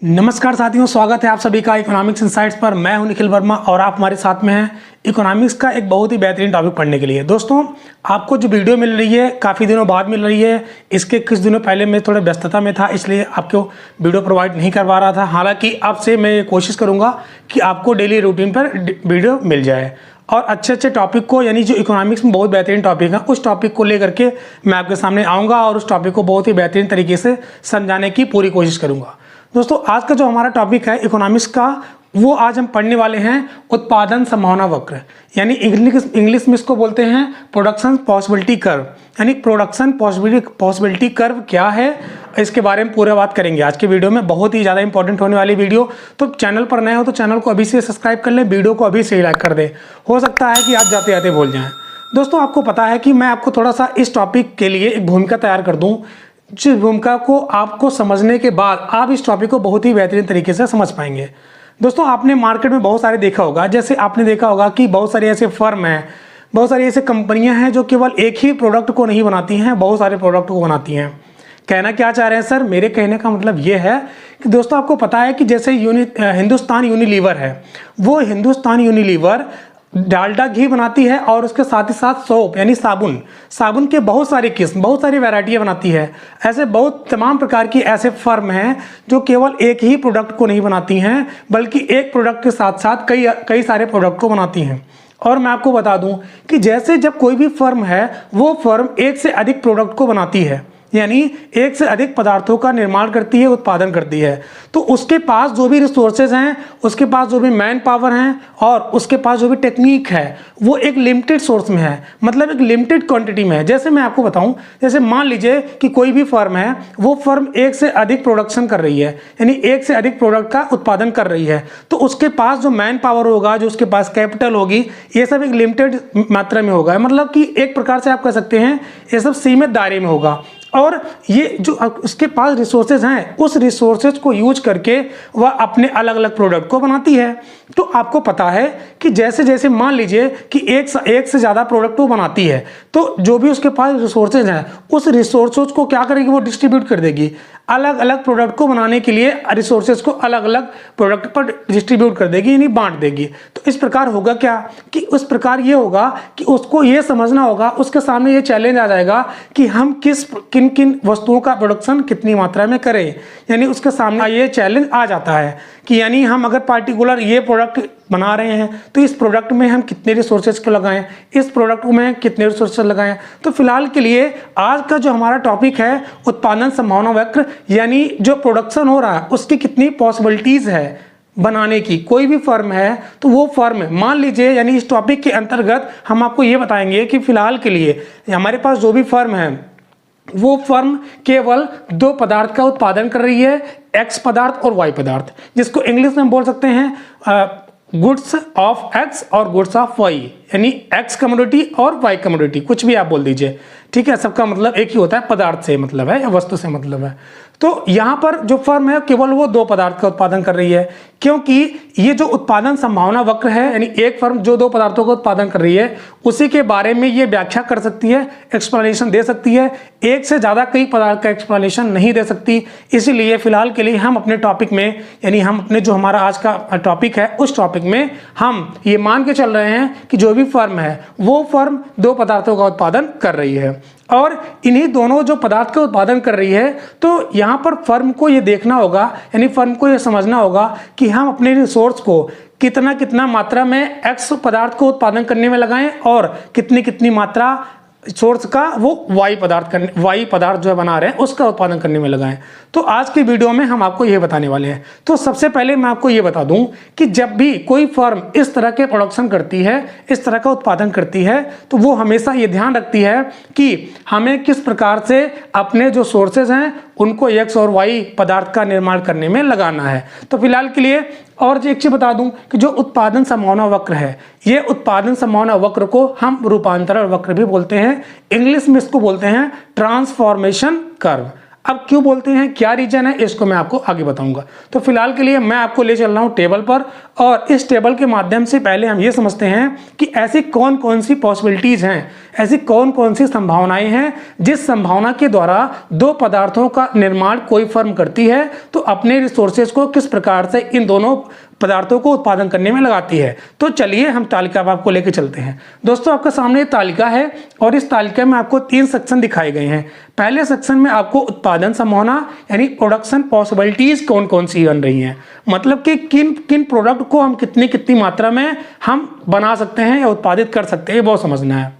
नमस्कार साथियों, स्वागत है आप सभी का इकोनॉमिक्स इनसाइट्स पर। मैं हूं निखिल वर्मा और आप हमारे साथ में हैं इकोनॉमिक्स का एक बहुत ही बेहतरीन टॉपिक पढ़ने के लिए। दोस्तों, आपको जो वीडियो मिल रही है काफ़ी दिनों बाद मिल रही है। इसके कुछ दिनों पहले मैं थोड़ा व्यस्तता में था, इसलिए आपको वीडियो प्रोवाइड नहीं कर पा रहा था। हालांकि अब से मैं कोशिश करूँगा कि आपको डेली रूटीन पर वीडियो मिल जाए और अच्छे अच्छे टॉपिक को, यानी जो इकोनॉमिक्स में बहुत बेहतरीन टॉपिक है, उस टॉपिक को लेकर के मैं आपके सामने आऊँगा और उस टॉपिक को बहुत ही बेहतरीन तरीके से समझाने की पूरी कोशिश करूँगा। दोस्तों, आज का जो हमारा टॉपिक है इकोनॉमिक्स का, वो आज हम पढ़ने वाले हैं उत्पादन संभावना वक्र, यानी इंग्लिश में इसको बोलते हैं प्रोडक्शन पॉसिबिलिटी कर्व। यानी प्रोडक्शन पॉसिबिलिटी कर्व क्या है, इसके बारे में पूरा बात करेंगे आज के वीडियो में। बहुत ही ज़्यादा इंपॉर्टेंट होने वाली वीडियो। तो चैनल पर नए हो तो चैनल को अभी से सब्सक्राइब कर लें, वीडियो को अभी से ही लाइक कर दें। हो सकता है कि आप जाते जाते भूल जाएँ। दोस्तों, आपको पता है कि मैं आपको थोड़ा सा इस टॉपिक के लिए एक भूमिका तैयार कर दूँ, जिस भूमिका को आपको समझने के बाद आप इस टॉपिक को बहुत ही बेहतरीन तरीके से समझ पाएंगे। दोस्तों, आपने मार्केट में बहुत सारे देखा होगा, जैसे आपने देखा होगा कि बहुत सारे ऐसे फर्म हैं, बहुत सारी ऐसे कंपनियां हैं जो केवल एक ही प्रोडक्ट को नहीं बनाती हैं, बहुत सारे प्रोडक्ट को बनाती हैं। कहना क्या चाह रहे हैं सर? मेरे कहने का मतलब ये है कि दोस्तों, आपको पता है कि जैसे हिंदुस्तान यूनिलीवर है, वो हिंदुस्तान यूनिलीवर डालडा घी बनाती है और उसके साथ ही साथ सोप यानी साबुन के बहुत सारी किस्म, बहुत सारी वैरायटियाँ बनाती है। ऐसे बहुत तमाम प्रकार की ऐसे फर्म हैं जो केवल एक ही प्रोडक्ट को नहीं बनाती हैं, बल्कि एक प्रोडक्ट के साथ साथ कई सारे प्रोडक्ट को बनाती हैं। और मैं आपको बता दूं कि जैसे जब कोई भी फर्म है, वो फर्म एक से अधिक प्रोडक्ट को बनाती है, यानी एक से अधिक पदार्थों का निर्माण करती है, उत्पादन करती है, तो उसके पास जो भी रिसोर्सेज हैं, उसके पास जो भी मैन पावर हैं और उसके पास जो भी टेक्निक है, वो एक लिमिटेड सोर्स में है, मतलब एक लिमिटेड क्वांटिटी में है। जैसे मैं आपको बताऊं, जैसे मान लीजिए कि कोई भी फर्म है, वो फर्म एक से अधिक प्रोडक्शन कर रही है, यानी एक से अधिक प्रोडक्ट का उत्पादन कर रही है, तो उसके पास जो मैन पावर होगा, जो उसके पास कैपिटल होगी, ये सब एक लिमिटेड मात्रा में होगा। मतलब कि एक प्रकार से आप कह सकते हैं ये सब सीमित दायरे में होगा। और ये जो उसके पास रिसोर्सेज हैं, उस रिसोर्सेज को यूज करके वह अपने अलग अलग प्रोडक्ट को बनाती है। तो आपको पता है कि जैसे जैसे मान लीजिए कि एक से ज़्यादा प्रोडक्ट वो बनाती है, तो जो भी उसके पास रिसोर्सेज हैं, उस रिसोर्सेज को क्या करेगी, वो डिस्ट्रीब्यूट कर देगी। अलग अलग प्रोडक्ट को बनाने के लिए रिसोर्सेज को अलग अलग प्रोडक्ट पर डिस्ट्रीब्यूट कर देगी, यानी बांट देगी। तो इस प्रकार होगा क्या कि उस प्रकार ये होगा कि उसको ये समझना होगा, उसके सामने ये चैलेंज आ जाएगा कि हम किन किन वस्तुओं का प्रोडक्शन कितनी मात्रा में करें। यानी उसके सामने ये चैलेंज आ जाता है कि यानी हम अगर पार्टिकुलर ये प्रोडक्ट बना रहे हैं, तो इस प्रोडक्ट में हम कितने रिसोर्सेज को लगाएं, इस प्रोडक्ट में कितने रिसोर्सेज लगाएं। तो फिलहाल के लिए आज का जो हमारा टॉपिक है उत्पादन संभावना वक्र, यानी जो प्रोडक्शन हो रहा है उसकी कितनी पॉसिबिलिटीज है बनाने की। कोई भी फर्म है तो वो फर्म मान लीजिए, यानी इस टॉपिक के अंतर्गत हम आपको ये बताएंगे कि फिलहाल के लिए हमारे पास जो भी फर्म है, वो फर्म केवल दो पदार्थ का उत्पादन कर रही है, एक्स पदार्थ और वाई पदार्थ, जिसको इंग्लिश में बोल सकते हैं गुड्स ऑफ एक्स और गुड्स ऑफ वाई, यानी एक्स कमोडिटी और वाई कमोडिटी, कुछ भी आप बोल दीजिए, ठीक है। सबका मतलब एक ही होता है, पदार्थ से मतलब है या वस्तु से मतलब है। तो यहाँ पर जो फर्म है केवल वो दो पदार्थ का उत्पादन कर रही है, क्योंकि ये जो उत्पादन संभावना वक्र है, यानी एक फर्म जो दो पदार्थों का उत्पादन कर रही है, उसी के बारे में ये व्याख्या कर सकती है, एक्सप्लेनेशन दे सकती है। एक से ज़्यादा कई पदार्थ का एक्सप्लेनेशन नहीं दे सकती। इसीलिए फिलहाल के लिए हम अपने टॉपिक में, यानी हम अपने जो हमारा आज का टॉपिक है, उस टॉपिक में हम ये मान के चल रहे हैं कि जो भी फर्म है, वो फर्म दो पदार्थों का उत्पादन कर रही है और इन्हीं दोनों जो पदार्थ का उत्पादन कर रही है, तो यहाँ पर फर्म को ये देखना होगा, यानी फर्म को ये समझना होगा कि हम अपने रिसोर्स को कितना कितना मात्रा में एक्स पदार्थ को उत्पादन करने में लगाएं और कितनी कितनी मात्रा सोर्स का वो वाई पदार्थ जो है बना रहे हैं उसका उत्पादन करने में लगाएं। तो आज की वीडियो में हम आपको ये बताने वाले हैं। तो सबसे पहले मैं आपको ये बता दूं कि जब भी कोई फर्म इस तरह के प्रोडक्शन करती है, इस तरह का उत्पादन करती है, तो वो हमेशा ये ध्यान रखती है कि हमें किस प्रकार से अपने जो सोर्सेज हैं उनको एक्स और वाई पदार्थ का निर्माण करने में लगाना है। तो फिलहाल के लिए और एक चीज बता दूं कि जो उत्पादन संभावना वक्र है, ये उत्पादन संभावना वक्र को हम रूपांतरण वक्र भी बोलते हैं। इंग्लिश में इसको बोलते हैं ट्रांसफॉर्मेशन कर्व। अब क्यों बोलते हैं, क्या रीजन है, इसको मैं आपको आगे बताऊंगा। तो फिलहाल के लिए मैं आपको ले चल रहा हूं टेबल पर, और इस टेबल के माध्यम से पहले हम ये समझते हैं कि ऐसी कौन कौन सी पॉसिबिलिटीज हैं, ऐसी कौन कौन सी संभावनाएं हैं जिस संभावना के द्वारा दो पदार्थों का निर्माण कोई फर्म करती है तो अपने रिसोर्सेज को किस प्रकार से इन दोनों पदार्थों को उत्पादन करने में लगाती है। तो चलिए हम तालिका पर आपको लेकर चलते हैं। दोस्तों आपके सामने तालिका है और इस तालिका में आपको 3 सेक्शन दिखाए गए हैं। पहले सेक्शन में आपको उत्पादन संभावना यानी प्रोडक्शन पॉसिबिलिटीज कौन कौन सी बन रही हैं, मतलब कि किन किन प्रोडक्ट को हम कितनी मात्रा में हम बना सकते हैं या उत्पादित कर सकते हैं, वो समझना है।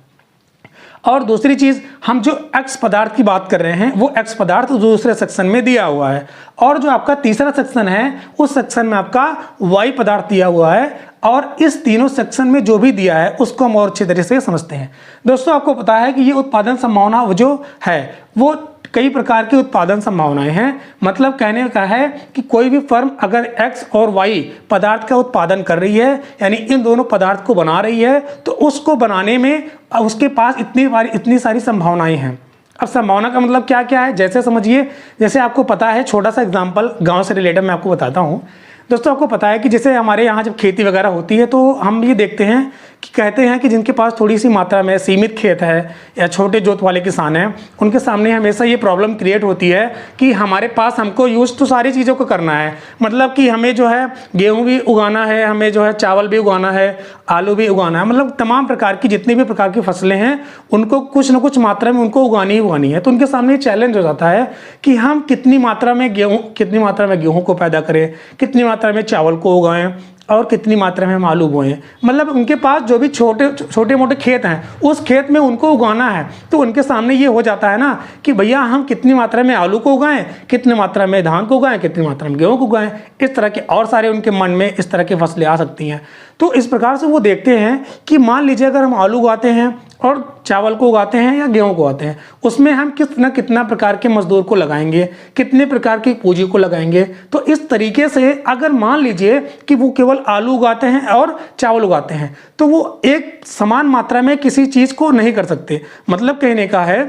और दूसरी चीज, हम जो एक्स पदार्थ की बात कर रहे हैं वो एक्स पदार्थ दूसरे सेक्शन में दिया हुआ है, और जो आपका तीसरा सेक्शन है उस सेक्शन में आपका वाई पदार्थ दिया हुआ है। और इस तीनों सेक्शन में जो भी दिया है उसको हम और अच्छी तरह से समझते हैं। दोस्तों आपको पता है कि ये उत्पादन संभावना जो है वो कई प्रकार की उत्पादन संभावनाएं हैं। मतलब कहने का है कि कोई भी फर्म अगर एक्स और वाई पदार्थ का उत्पादन कर रही है, यानी इन दोनों पदार्थ को बना रही है, तो उसको बनाने में उसके पास इतनी सारी संभावनाएं हैं। अब संभावना का मतलब क्या क्या है, जैसे समझिए, जैसे आपको पता है, छोटा सा एग्जाम्पल गाँव से रिलेटेड मैं आपको बताता हूँ। दोस्तों आपको पता है कि जैसे हमारे यहाँ जब खेती वगैरह होती है तो हम ये देखते हैं कि कहते हैं कि जिनके पास थोड़ी सी मात्रा में सीमित खेत है या छोटे जोत वाले किसान हैं, उनके सामने हमेशा ये प्रॉब्लम क्रिएट होती है कि हमारे पास हमको यूज़ तो सारी चीज़ों को करना है, मतलब कि हमें जो है गेहूँ भी उगाना है, हमें जो है चावल भी उगाना है, आलू भी उगाना है, मतलब तमाम प्रकार की जितनी भी प्रकार की फसलें हैं उनको कुछ ना कुछ मात्रा में उनको उगानी ही उगानी है। तो उनके सामने चैलेंज हो जाता है कि हम कितनी मात्रा में गेहूँ को पैदा करें, कितनी मात्रा में चावल को उगाएं और कितनी मात्रा में हम आलू बोएं। मतलब उनके पास जो भी छोटे मोटे खेत हैं उस खेत में उनको उगाना है, तो उनके सामने ये हो जाता है ना कि भैया हम कितनी मात्रा में आलू को उगाएं, कितनी मात्रा में धान को उगाएं, कितनी मात्रा में गेहूँ को उगाएं। इस तरह के और सारे उनके मन में इस तरह की फसलें आ सकती हैं। तो इस प्रकार से वो देखते हैं कि मान लीजिए अगर हम आलू उगाते हैं और चावल को उगाते हैं या गेहूं को उगाते हैं, उसमें हम कितना प्रकार के मजदूर को लगाएंगे, कितने प्रकार की पूंजी को लगाएंगे। तो इस तरीके से अगर मान लीजिए कि वो केवल आलू उगाते हैं और चावल उगाते हैं तो वो एक समान मात्रा में किसी चीज़ को नहीं कर सकते। मतलब कहने का है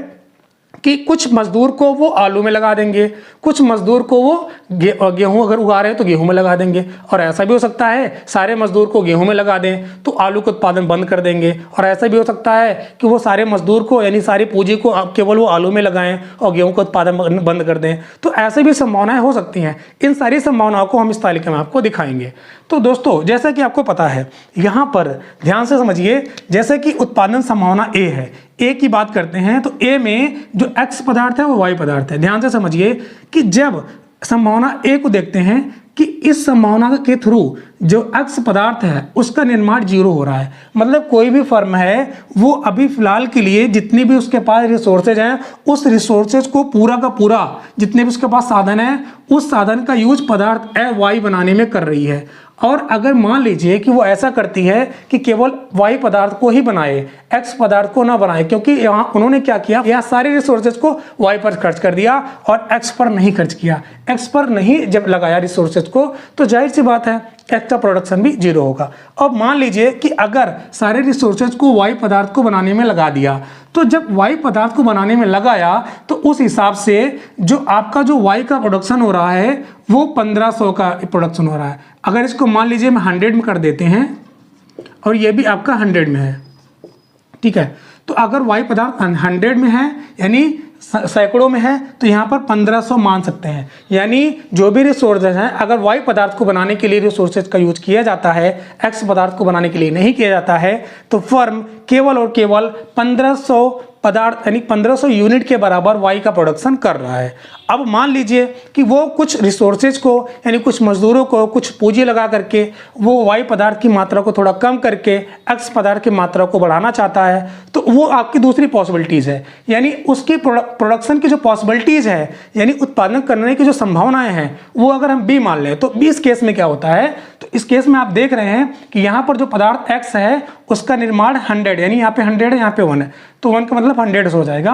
कि कुछ मजदूर को वो आलू में लगा देंगे, कुछ मजदूर को वो गेहूं अगर उगा रहे हैं तो गेहूं में लगा देंगे, और ऐसा भी हो सकता है सारे मजदूर को गेहूं में लगा दें तो आलू का उत्पादन बंद कर देंगे, और ऐसा भी हो सकता है कि वो सारे मजदूर को यानी सारी पूंजी को केवल वो आलू में लगाएं और गेहूं का उत्पादन बंद कर दें। तो ऐसे भी संभावनाएं हो सकती हैं। इन सारी संभावनाओं को हम इस तालिका में आपको दिखाएंगे। तो दोस्तों जैसा कि आपको पता है, यहाँ पर ध्यान से समझिए, जैसे कि उत्पादन संभावना ए है, ए की बात करते हैं तो ए में जो एक्स पदार्थ है वो वाई पदार्थ है। ध्यान से समझिए कि जब संभावना ए को देखते हैं कि इस संभावना के थ्रू जो एक्स पदार्थ है उसका निर्माण 0 हो रहा है, मतलब कोई भी फर्म है वो अभी फिलहाल के लिए जितनी भी उसके पास रिसोर्सेज हैं उस रिसोर्सेज को पूरा का पूरा जितने भी उसके पास साधन है उस साधन का यूज पदार्थ ए वाई बनाने में कर रही है। और अगर मान लीजिए कि वो ऐसा करती है कि केवल वाई पदार्थ को ही बनाए, एक्स पदार्थ को ना बनाए, क्योंकि यहाँ उन्होंने क्या किया, यहाँ सारे रिसोर्सेज को वाई पर खर्च कर दिया और एक्स पर नहीं खर्च किया। एक्स पर नहीं जब लगाया रिसोर्सेज को तो जाहिर सी बात है एक्स का प्रोडक्शन भी 0 होगा। अब मान लीजिए कि अगर सारे रिसोर्सेज को वाई पदार्थ को बनाने में लगा दिया, तो जब वाई पदार्थ को बनाने में लगाया तो उस हिसाब से जो आपका जो वाई का प्रोडक्शन हो रहा है वो 1500 का प्रोडक्शन हो रहा है। अगर इसको मान लीजिए हम 100 में कर देते हैं और ये भी आपका 100 में है, ठीक है, तो अगर वाई पदार्थ 100 में है यानी सैकड़ों में है तो यहाँ पर 1500 मान सकते हैं। यानी जो भी रिसोर्सेज हैं अगर वाई पदार्थ को बनाने के लिए रिसोर्सेज का यूज किया जाता है, एक्स पदार्थ को बनाने के लिए नहीं किया जाता है, तो फर्म केवल और केवल 1500 पदार्थ यानी 1500 यूनिट के बराबर वाई का प्रोडक्शन कर रहा है। अब मान लीजिए कि वो कुछ रिसोर्सेज को यानी कुछ मजदूरों को कुछ पूंजी लगा करके वो वाई पदार्थ की मात्रा को थोड़ा कम करके एक्स पदार्थ की मात्रा को बढ़ाना चाहता है, तो वो आपकी दूसरी पॉसिबिलिटीज़ है। यानी उसकी प्रोडक्शन की जो पॉसिबिलिटीज़ है यानी उत्पादन करने की जो संभावनाएं हैं वो अगर हम बी मान लें तो बी इस केस में क्या होता है, तो इस केस में आप देख रहे हैं कि यहाँ पर जो पदार्थ एक्स है उसका निर्माण 100 यानी यहाँ पे 100 है, यहाँ पे 1 है, तो 1 का मतलब 100 हो जाएगा,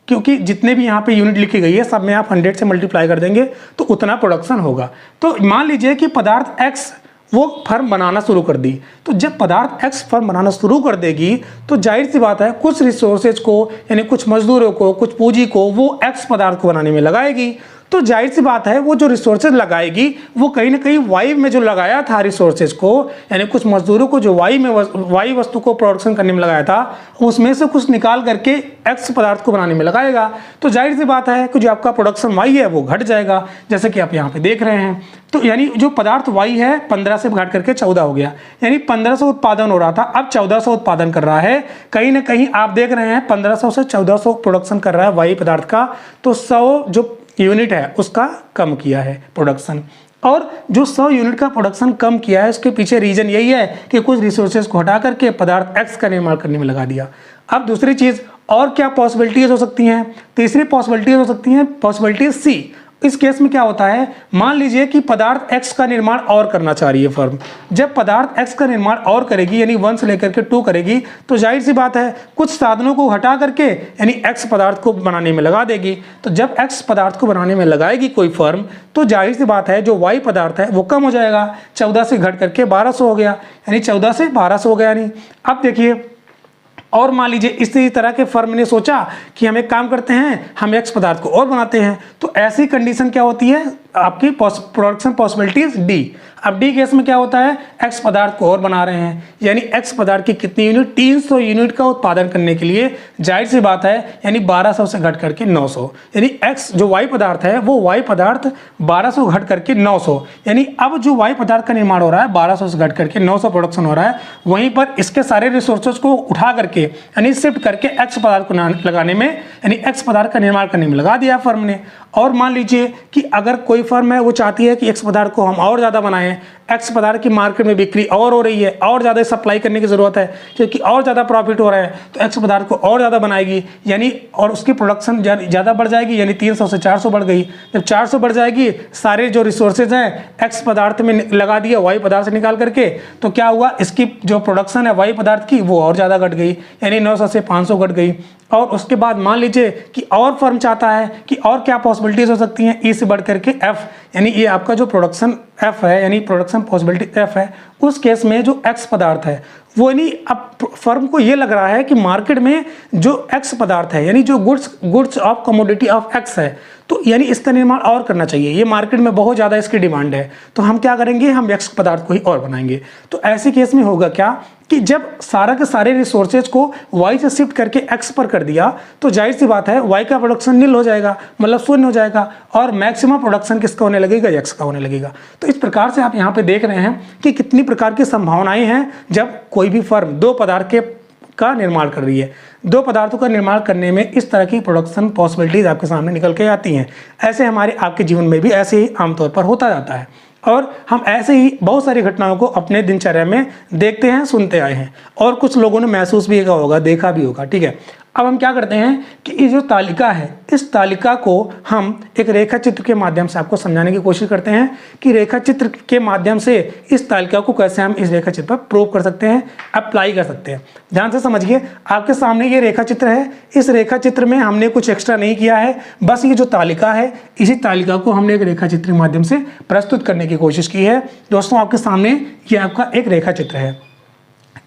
क्योंकि जितने भी यहाँ पे यूनिट लिखी गई है सब में आप 100 से मल्टीप्लाई कर देंगे तो उतना प्रोडक्शन होगा। तो मान लीजिए कि पदार्थ x वो फर्म बनाना शुरू कर दी। तो जब पदार्थ एक्स फर्म बनाना शुरू कर देगी तो जाहिर सी बात है कुछ रिसोर्सेज को यानी कुछ मजदूरों को, कुछ पूंजी को वो एक्स पदार्थ को बनाने में लगाएगी। तो जाहिर सी बात है वो जो रिसोर्सेज लगाएगी वो कहीं ना कहीं वाई में जो लगाया था रिसोर्सेज को, यानी कुछ मजदूरों को जो वाई वस्तु को प्रोडक्शन करने में लगाया था, उसमें से कुछ निकाल करके एक्स पदार्थ को बनाने में लगाएगा। तो जाहिर सी बात है कि जो आपका प्रोडक्शन वाई है वो घट जाएगा, जैसे कि आप यहाँ पे देख रहे हैं। तो यानी जो पदार्थ वाई है 15 से घट करके 14 हो गया, यानी 1500 उत्पादन हो रहा था, अब 1400 उत्पादन कर रहा है। कहीं ना कहीं आप देख रहे हैं 1500 से 1400 प्रोडक्शन कर रहा है वाई पदार्थ का, तो 100 जो यूनिट है उसका कम किया है प्रोडक्शन। और जो 100 यूनिट का प्रोडक्शन कम किया है उसके पीछे रीजन यही है कि कुछ रिसोर्सेज को हटा करके पदार्थ एक्स का निर्माण करने में लगा दिया। अब दूसरी चीज और क्या पॉसिबिलिटीज हो सकती हैं? तीसरी पॉसिबिलिटीज हो सकती हैं पॉसिबिलिटी सी। इस केस में क्या होता है, मान लीजिए कि पदार्थ एक्स का निर्माण और करना चाह रही है फर्म। जब पदार्थ एक्स का निर्माण और करेगी यानी 1 से लेकर के 2 करेगी, तो जाहिर सी बात है कुछ साधनों को हटा करके यानी एक्स पदार्थ को बनाने में लगा देगी। तो जब एक्स पदार्थ को बनाने में लगाएगी कोई फर्म, तो जाहिर सी बात है जो वाई पदार्थ है वो कम हो जाएगा, 14 से घट करके 1200 हो गया, यानी 14 से 1200 हो गया। यानी अब देखिए, और मान लीजिए इसी तरह के फर्म ने सोचा कि हम एक काम करते हैं, हम एक्स पदार्थ को और बनाते हैं, तो ऐसी कंडीशन क्या होती है आपकी प्रोडक्शन पॉसिबिलिटीज डी। अब डी केस में क्या होता है, एक्स पदार्थ को और बना रहे हैं, यानी एक्स पदार्थ की कितनी यूनिट, 300 यूनिट का उत्पादन करने के लिए जाहिर सी बात है यानी 1200 से घट करके 900, यानी एक्स जो वाई पदार्थ है वो वाई पदार्थ 1200 घट करके 900, यानी अब जो वाई पदार्थ का निर्माण हो रहा है 1200 से घट करके 900 प्रोडक्शन हो रहा है। वहीं पर इसके सारे रिसोर्सेज को उठा करके यानी शिफ्ट करके एक्स पदार्थ को लगाने में यानी एक्स पदार्थ का निर्माण करने में लगा दिया फर्म ने। और मान लीजिए कि अगर कोई फर्म है वो चाहती है कि एक्स पदार्थ को हम और ज़्यादा बनाएं, एक्स पदार्थ की मार्केट में बिक्री और हो रही है, और ज़्यादा सप्लाई करने की ज़रूरत है क्योंकि और ज़्यादा प्रॉफिट हो रहा है, तो एक्स पदार्थ को और ज़्यादा बनाएगी यानी और उसकी प्रोडक्शन ज़्यादा बढ़ जाएगी, यानी 300 से 400 बढ़ गई। जब 400 बढ़ जाएगी, सारे जो रिसोर्सेज हैं एक्स पदार्थ में लगा दिए वाई पदार्थ से निकाल करके, तो क्या हुआ, इसकी जो प्रोडक्शन है वाई पदार्थ की वो और ज़्यादा घट गई, यानी 900 से 500 घट गई। और उसके बाद मान लीजिए कि और फर्म चाहता है कि और क्या पॉसिबिलिटीज हो सकती हैं, ई से बढ़ करके एफ, यानी ये आपका जो प्रोडक्शन एफ है यानी प्रोडक्शन पॉसिबिलिटी एफ है, उस केस में जो एक्स पदार्थ है वो यानी अब फर्म को ये लग रहा है कि मार्केट में जो एक्स पदार्थ है यानी जो goods of commodity of x है, तो यानी इसका निर्माण और करना चाहिए, ये मार्केट में बहुत ज़्यादा इसकी डिमांड है, तो हम क्या करेंगे, हम एक्स पदार्थ को ही और बनाएंगे। तो ऐसे केस में होगा क्या कि जब सारा के सारे रिसोर्सेज को वाई से शिफ्ट करके एक्स पर कर दिया, तो जाहिर सी बात है वाई का प्रोडक्शन नील हो जाएगा, मतलब शून्य हो जाएगा, और मैक्सिमम प्रोडक्शन किसका होने लगेगा, एक्स का होने लगेगा। तो इस प्रकार से आप यहाँ पे देख रहे हैं कि कितनी प्रकार की संभावनाएं हैं जब कोई भी फर्म दो पदार्थ का निर्माण कर रही है। दो पदार्थों का निर्माण करने में इस तरह की प्रोडक्शन पॉसिबिलिटीज आपके सामने निकल के आती हैं। ऐसे हमारे आपके जीवन में भी ऐसे ही आमतौर पर होता जाता है, और हम ऐसे ही बहुत सारी घटनाओं को अपने दिनचर्या में देखते हैं, सुनते आए हैं, और कुछ लोगों ने महसूस भी किया होगा, देखा भी होगा। ठीक है, अब हम क्या करते हैं कि ये जो तालिका है, इस तालिका को हम एक रेखा चित्र के माध्यम से आपको समझाने की कोशिश करते हैं कि रेखा चित्र के माध्यम से इस तालिका को कैसे हम इस रेखा चित्र पर प्रूव कर सकते हैं, अप्लाई कर सकते हैं। ध्यान से समझिए, आपके सामने ये रेखा चित्र है, इस रेखा चित्र में हमने कुछ एक्स्ट्रा नहीं किया है, बस ये जो तालिका है इसी तालिका को हमने एक रेखा चित्र के माध्यम से प्रस्तुत करने की कोशिश की है। दोस्तों, आपके सामने ये आपका एक रेखा चित्र है।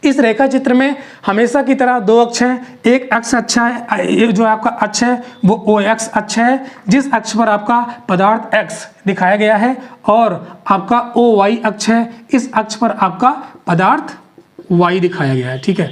इस रेखा चित्र में हमेशा की तरह दो अक्ष हैं, एक अक्ष अच्छा है, ये जो आपका अक्ष है वो ओ एक्स अक्ष है, जिस अक्ष पर आपका पदार्थ एक्स दिखाया गया है, और आपका ओ वाई अक्ष है, इस अक्ष पर आपका पदार्थ वाई दिखाया गया है। ठीक है,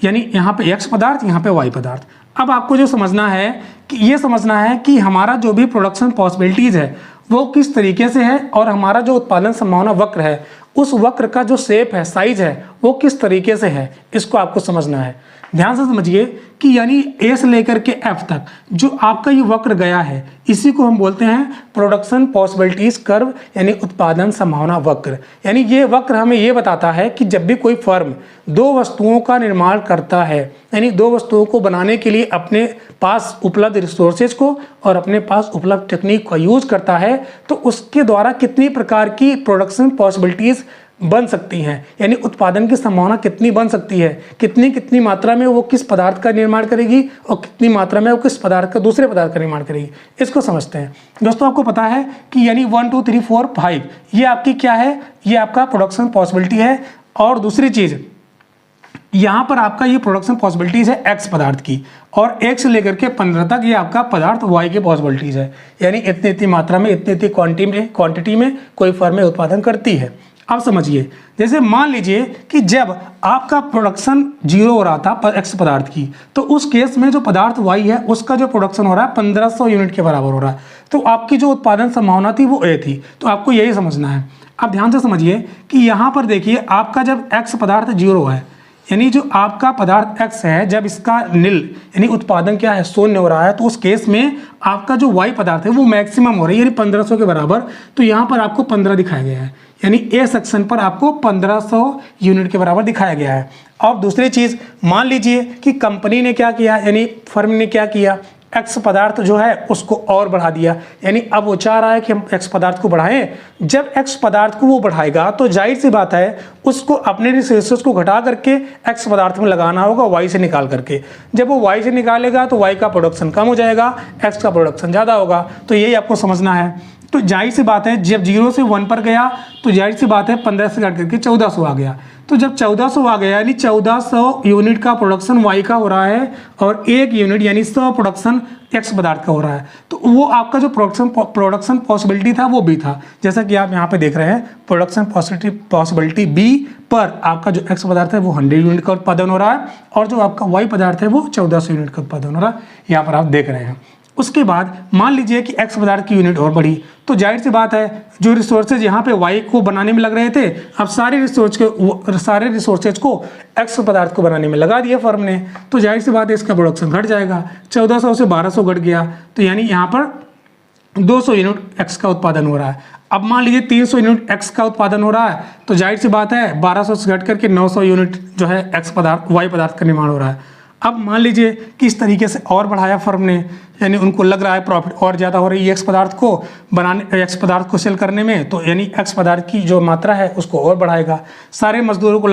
यानी यहाँ पे एक्स पदार्थ, यहाँ पे वाई पदार्थ। अब आपको जो समझना है कि ये समझना है कि हमारा जो भी प्रोडक्शन पॉसिबिलिटीज है वो किस तरीके से है, और हमारा जो उत्पादन संभावना वक्र है उस वक्र का जो शेप है, साइज है, वो किस तरीके से है, इसको आपको समझना है। ध्यान से समझिए कि यानी ए से लेकर के एफ तक जो आपका ये वक्र गया है, इसी को हम बोलते हैं प्रोडक्शन पॉसिबिलिटीज कर्व, यानी उत्पादन संभावना वक्र। यानी ये वक्र हमें ये बताता है कि जब भी कोई फर्म दो वस्तुओं का निर्माण करता है, यानी दो वस्तुओं को बनाने के लिए अपने पास उपलब्ध रिसोर्सेज को और अपने पास उपलब्ध टेक्निक का यूज करता है, तो उसके द्वारा कितनी प्रकार की प्रोडक्शन पॉसिबिलिटीज बन सकती हैं, यानी उत्पादन की संभावना कितनी बन सकती है, कितनी मात्रा में वो किस पदार्थ का निर्माण करेगी और कितनी मात्रा में वो किस पदार्थ का दूसरे पदार्थ का निर्माण करेगी, इसको समझते हैं। दोस्तों आपको पता है कि यानी 1 2 3 4 5 ये आपकी क्या है, ये आपका प्रोडक्शन पॉसिबिलिटी है। और दूसरी चीज़ यहाँ पर आपका ये प्रोडक्शन पॉसिबिलिटीज़ है एक्स पदार्थ की, और 1 से लेकर के 15 तक ये आपका पदार्थ वाई की पॉसिबिलिटीज़ है, यानी इतनी मात्रा में इतनी क्वांटिटी में कोई फर्म उत्पादन करती है। अब समझिए, जैसे मान लीजिए कि जब आपका प्रोडक्शन 0 हो रहा था एक्स पदार्थ की, तो उस केस में जो पदार्थ वाई है उसका जो प्रोडक्शन हो रहा है 1500 यूनिट के बराबर हो रहा है, तो आपकी जो उत्पादन संभावना थी वो ए थी। तो आपको यही समझना है। अब ध्यान से समझिए कि यहाँ पर देखिए आपका जब एक्स पदार्थ 0 है, यानी जो आपका पदार्थ x है, जब इसका नील यानी उत्पादन क्या है, शून्य हो रहा है, तो उस केस में आपका जो y पदार्थ है वो मैक्सिमम हो रही है, यानी 1500 के बराबर। तो यहाँ पर आपको 15 दिखाया गया है, यानी ए सेक्शन पर आपको 1500 यूनिट के बराबर दिखाया गया है। और दूसरी चीज़, मान लीजिए कि कंपनी ने क्या किया, यानी फर्म ने क्या किया, एक्स पदार्थ जो है उसको और बढ़ा दिया, यानी अब वो चाह रहा है कि हम एक्स पदार्थ को बढ़ाएं। जब एक्स पदार्थ को वो बढ़ाएगा तो जाहिर सी बात है उसको अपने रिसोर्सेज को घटा करके एक्स पदार्थ में लगाना होगा वाई से निकाल करके। जब वो वाई से निकालेगा तो वाई का प्रोडक्शन कम हो जाएगा, एक्स का प्रोडक्शन ज़्यादा होगा। तो यही आपको समझना है। तो जाहिर सी बात है जब 0 से 1 पर गया तो जाहिर सी बात है 15 से घट करके 1400 आ गया। तो जब 1400 आ गया यानी 1400 यूनिट का प्रोडक्शन वाई का हो रहा है और 1 यूनिट यानी 100 प्रोडक्शन एक्स पदार्थ का हो रहा है। तो वो आपका जो प्रोडक्शन पॉसिबिलिटी था वो बी था, जैसा कि आप यहाँ पे देख रहे हैं। प्रोडक्शन पॉसिबिलिटी बी पर आपका जो एक्स पदार्थ है वो 100 यूनिट का उत्पादन हो रहा है और जो आपका वाई पदार्थ है वो 1400 यूनिट का उत्पादन हो रहा है, यहाँ पर आप देख रहे हैं। उसके बाद मान लीजिए कि एक्स पदार्थ की यूनिट और बढ़ी, तो जाहिर सी बात है जो रिसोर्सेज यहाँ पे वाई को बनाने में लग रहे थे, अब सारे रिसोर्सेज को एक्स पदार्थ को बनाने में लगा दिया फर्म ने, तो जाहिर सी बात है इसका प्रोडक्शन घट जाएगा। 1400 से 1200 घट गया, तो यानी यहाँ पर 200 यूनिट एक्स का उत्पादन हो रहा है। अब मान लीजिए 300 यूनिट एक्स का उत्पादन हो रहा है, तो जाहिर सी बात है 1200 से घट करके 900 यूनिट जो है वाई पदार्थ का निर्माण हो रहा है। अब मान लीजिए कि इस तरीके से और बढ़ाया फर्म ने, यानी उनको लग रहा है प्रॉफिट और ज़्यादा हो रही है एक्स पदार्थ को सेल करने में, तो यानी एक्स पदार्थ की जो मात्रा है उसको और बढ़ाएगा। सारे मजदूरों को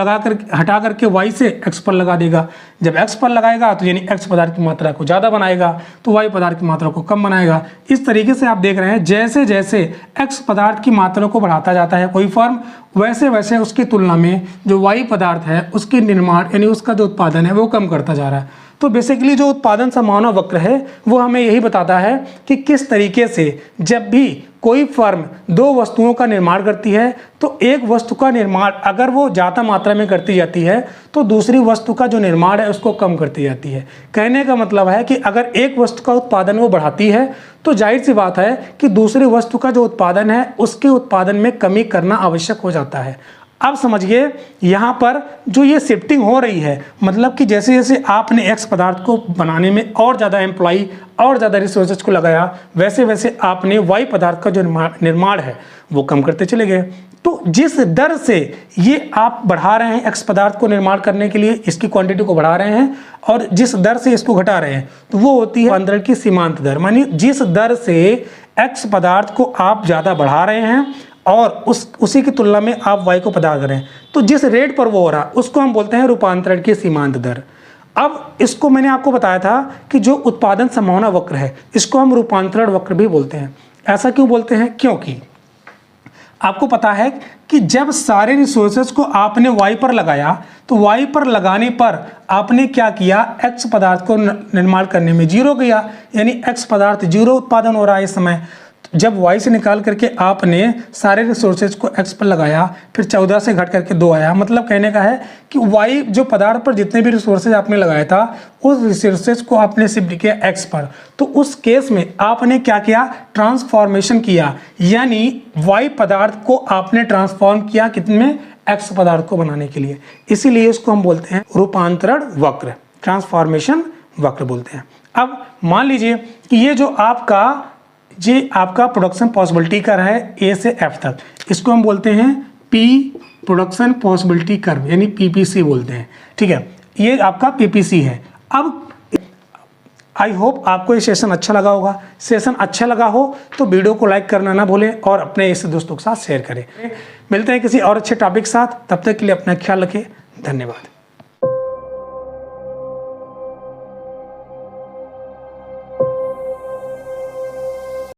हटा करके वाई से एक्स पर लगा देगा। जब एक्स पर लगाएगा तो यानी एक्स पदार्थ की मात्रा को ज़्यादा बनाएगा, तो वाई पदार्थ की मात्रा को कम बनाएगा। इस तरीके से आप देख रहे हैं जैसे जैसे एक्स पदार्थ की मात्रा को बढ़ाता जाता है कोई फर्म, वैसे वैसे उसकी तुलना में जो वाई पदार्थ है उसके निर्माण यानी उसका जो उत्पादन है वो कम करता जा रहा है। तो बेसिकली जो उत्पादन संभावना वक्र है वो हमें यही बताता है कि किस तरीके से जब भी कोई फर्म 2 वस्तुओं का निर्माण करती है तो एक वस्तु का निर्माण अगर वो ज़्यादा मात्रा में करती जाती है तो दूसरी वस्तु का जो निर्माण है उसको कम करती जाती है। कहने का मतलब है कि अगर एक वस्तु का उत्पादन वो बढ़ाती है तो जाहिर सी बात है कि दूसरी वस्तु का जो उत्पादन है उसके उत्पादन में कमी करना आवश्यक हो जाता है। अब समझिए यहाँ पर जो ये शिफ्टिंग हो रही है, मतलब कि जैसे जैसे आपने एक्स पदार्थ को बनाने में और ज़्यादा एम्प्लॉई और ज़्यादा रिसोर्सेज को लगाया, वैसे वैसे आपने वाई पदार्थ का जो निर्माण है वो कम करते चले गए। तो जिस दर से ये आप बढ़ा रहे हैं एक्स पदार्थ को निर्माण करने के लिए, इसकी क्वांटिटी को बढ़ा रहे हैं और जिस दर से इसको घटा रहे हैं, तो वो होती है रूपांतरण की सीमांत दर। मानी जिस दर से एक्स पदार्थ को आप ज़्यादा बढ़ा रहे हैं और उसी की तुलना में आप वाई को पदार्थ करें, तो जिस रेट पर वो हो रहा है उसको हम बोलते हैं रूपांतरण की सीमांत दर। अब इसको मैंने आपको बताया था कि जो उत्पादन संभावना वक्र है इसको हम रूपांतरण वक्र भी बोलते हैं। ऐसा क्यों बोलते हैं? क्योंकि आपको पता है कि जब सारे रिसोर्सेज को आपने वाई पर लगाया तो वाई पर लगाने पर आपने क्या किया, एक्स पदार्थ को निर्माण करने में 0 गया, यानी एक्स पदार्थ 0 उत्पादन हो रहा है इस समय। जब वाई से निकाल करके आपने सारे रिसोर्सेज को एक्स पर लगाया, फिर 14 से घट करके 2 आया। मतलब कहने का है कि वाई जो पदार्थ पर जितने भी रिसोर्सेज आपने लगाया था उस रिसोर्सेज को आपने शिफ्ट किया एक्स पर। तो उस केस में आपने क्या किया, ट्रांसफॉर्मेशन किया, यानी वाई पदार्थ को आपने ट्रांसफॉर्म किया कितने, एक्स पदार्थ को बनाने के लिए। इसीलिए इसको हम बोलते हैं रूपांतरण वक्र, ट्रांसफॉर्मेशन वक्र बोलते हैं। अब मान लीजिए कि ये जो आपका प्रोडक्शन पॉसिबिलिटी कर्व है ए से एफ तक, इसको हम बोलते हैं पी प्रोडक्शन पॉसिबिलिटी कर्व, यानी पीपीसी बोलते हैं। ठीक है, ये आपका पीपीसी है। आई होप आपको ये सेशन अच्छा लगा होगा। सेशन अच्छा लगा हो तो वीडियो को लाइक करना ना भूलें और अपने इस दोस्तों के साथ शेयर करें। मिलते हैं किसी और अच्छे टॉपिक के साथ, तब तक के लिए अपना ख्याल रखें। धन्यवाद।